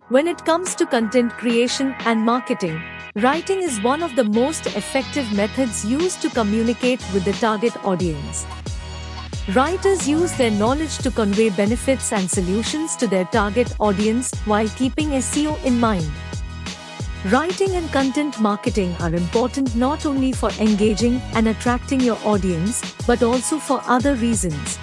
When it comes to content creation and marketing, writing is one of the most effective methods used to communicate with the target audience. Writers use their knowledge to convey benefits and solutions to their target audience while keeping SEO in mind. Writing and content marketing are important not only for engaging and attracting your audience, but also for other reasons.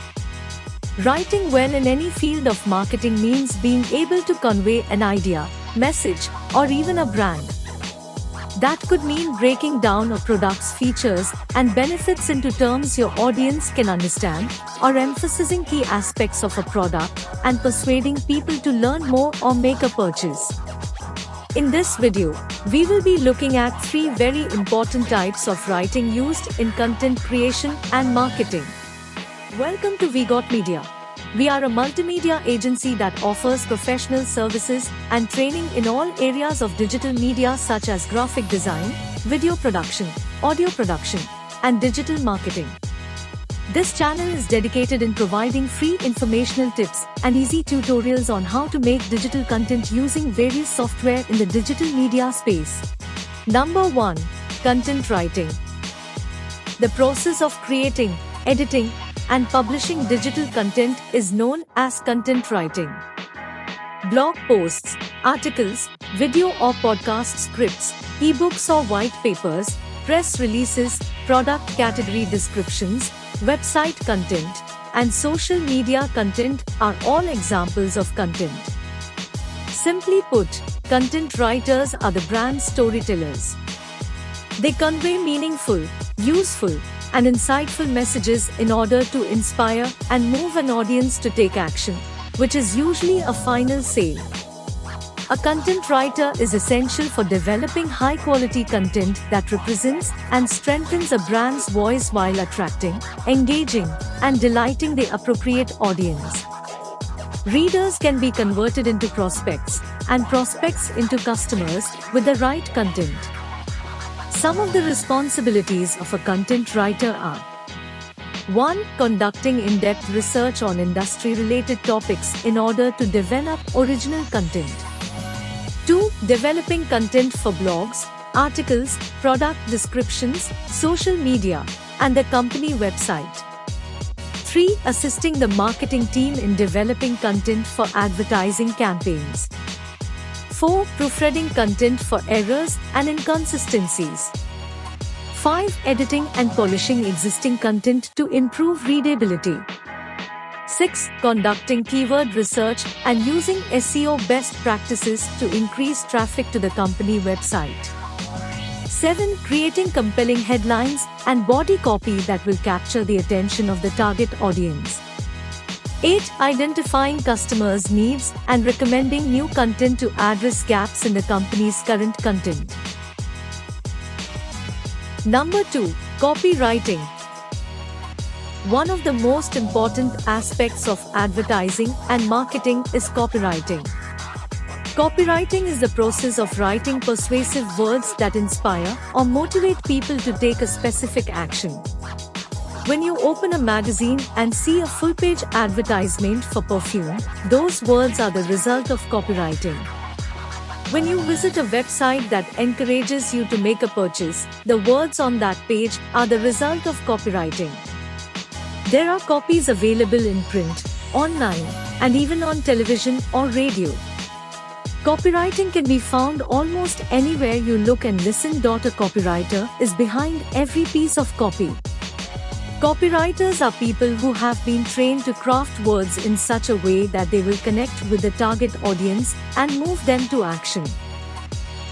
Writing well in any field of marketing means being able to convey an idea, message, or even a brand. That could mean breaking down a product's features and benefits into terms your audience can understand, or emphasizing key aspects of a product and persuading people to learn more or make a purchase. In this video, we will be looking at 3 very important types of writing used in content creation and marketing. Welcome to WeGotMedia. We are a multimedia agency that offers professional services and training in all areas of digital media such as graphic design, video production, audio production, and digital marketing. This channel is dedicated in providing free informational tips and easy tutorials on how to make digital content using various software in the digital media space. Number 1. Content writing. The process of creating, editing, and publishing digital content is known as content writing. Blog posts, articles, video or podcast scripts, ebooks or white papers, press releases, product category descriptions, website content, and social media content are all examples of content. Simply put, content writers are the brand storytellers. They convey meaningful, useful, and insightful messages in order to inspire and move an audience to take action, which is usually a final sale. A content writer is essential for developing high-quality content that represents and strengthens a brand's voice while attracting, engaging, and delighting the appropriate audience. Readers can be converted into prospects, and prospects into customers with the right content. Some of the responsibilities of a content writer are: 1. Conducting in-depth research on industry-related topics in order to develop original content. 2. Developing content for blogs, articles, product descriptions, social media, and the company website. 3. Assisting the marketing team in developing content for advertising campaigns. 4. Proofreading content for errors and inconsistencies. 5. Editing and polishing existing content to improve readability. 6. Conducting keyword research and using SEO best practices to increase traffic to the company website. 7. Creating compelling headlines and body copy that will capture the attention of the target audience. 8. Identifying customers' needs and recommending new content to address gaps in the company's current content. Number 2. Copywriting. One of the most important aspects of advertising and marketing is copywriting. Copywriting is the process of writing persuasive words that inspire or motivate people to take a specific action. When you open a magazine and see a full-page advertisement for perfume, those words are the result of copywriting. When you visit a website that encourages you to make a purchase, the words on that page are the result of copywriting. There are copies available in print, online, and even on television or radio. Copywriting can be found almost anywhere you look and listen. A copywriter is behind every piece of copy. Copywriters are people who have been trained to craft words in such a way that they will connect with the target audience and move them to action.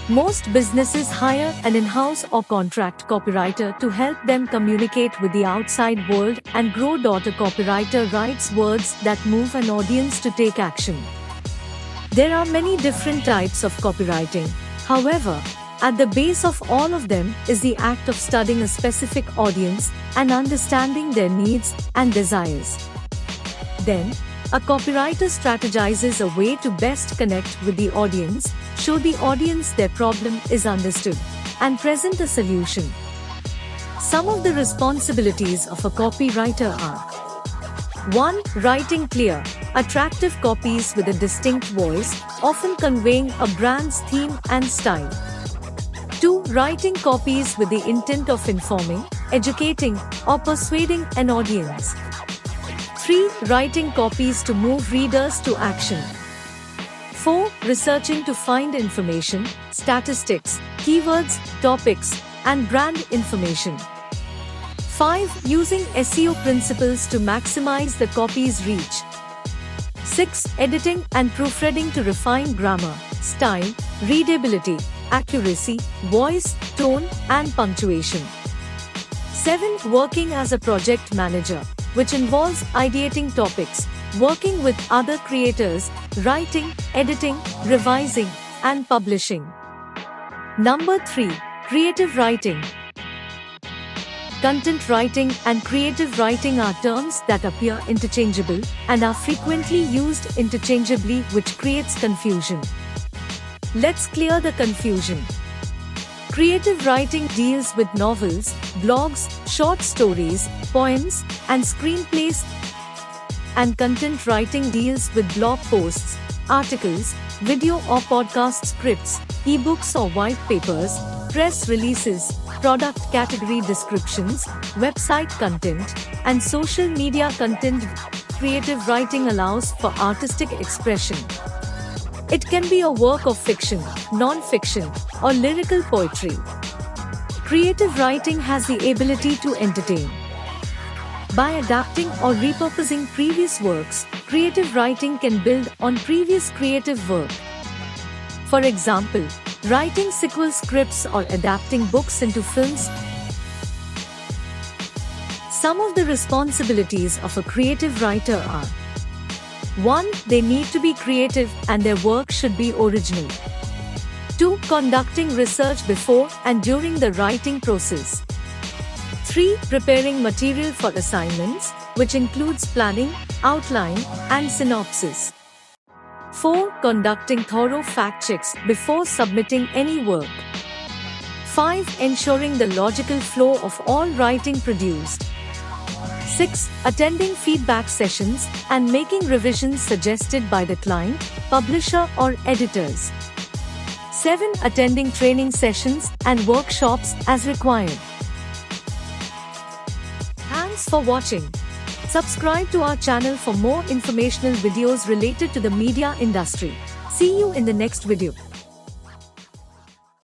Most businesses hire an in-house or contract copywriter to help them communicate with the outside world and grow. A copywriter writes words that move an audience to take action. There are many different types of copywriting. However, at the base of all of them is the act of studying a specific audience and understanding their needs and desires. Then, a copywriter strategizes a way to best connect with the audience, show the audience their problem is understood, and present a solution. Some of the responsibilities of a copywriter are: 1. Writing clear, attractive copies with a distinct voice, often conveying a brand's theme and style. 2. Writing copies with the intent of informing, educating, or persuading an audience. 3. Writing copies to move readers to action. 4. Researching to find information, statistics, keywords, topics, and brand information. 5. Using SEO principles to maximize the copy's reach. 6. Editing and proofreading to refine grammar, style, readability, accuracy, voice, tone, and punctuation. 7. Working as a project manager, which involves ideating topics, working with other creators, writing, editing, revising, and publishing. Number 3. Creative writing. Content writing and creative writing are terms that appear interchangeable and are frequently used interchangeably, which creates confusion. Let's clear the confusion. Creative writing deals with novels, blogs, short stories, poems, and screenplays, and content writing deals with blog posts, articles, video or podcast scripts, ebooks or white papers, press releases, product category descriptions, website content, and social media content. Creative writing allows for artistic expression. It can be a work of fiction, non-fiction, or lyrical poetry. Creative writing has the ability to entertain. By adapting or repurposing previous works, creative writing can build on previous creative work. For example, writing sequel scripts or adapting books into films. Some of the responsibilities of a creative writer are: 1. They need to be creative and their work should be original. 2. Conducting research before and during the writing process. 3. Preparing material for assignments, which includes planning, outline, and synopsis. 4. Conducting thorough fact checks before submitting any work. 5. Ensuring the logical flow of all writing produced. 6. Attending feedback sessions and making revisions suggested by the client, publisher, or editors. 7. Attending training sessions and workshops as required. Thanks for watching. Subscribe to our channel for more informational videos related to the media industry. See you in the next video.